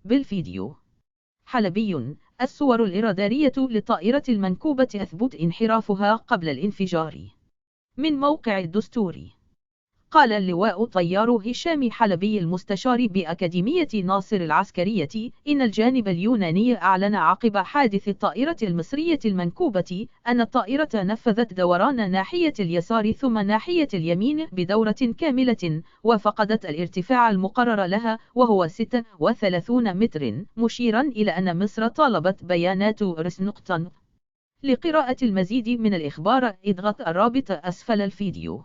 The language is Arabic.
بالفيديو. حلبي: الصور الإرادارية للطائرة المنكوبة أثبت انحرافها قبل الانفجار. من موقع الدستوري. قال اللواء طيار هشام حلبي المستشار بأكاديمية ناصر العسكرية إن الجانب اليوناني أعلن عقب حادث الطائرة المصرية المنكوبة أن الطائرة نفذت دوران ناحية اليسار ثم ناحية اليمين بدورة كاملة، وفقدت الارتفاع المقرر لها وهو 36 متر، مشيرا إلى أن مصر طالبت بيانات رسنقطن. لقراءة المزيد من الإخبار اضغط الرابط أسفل الفيديو.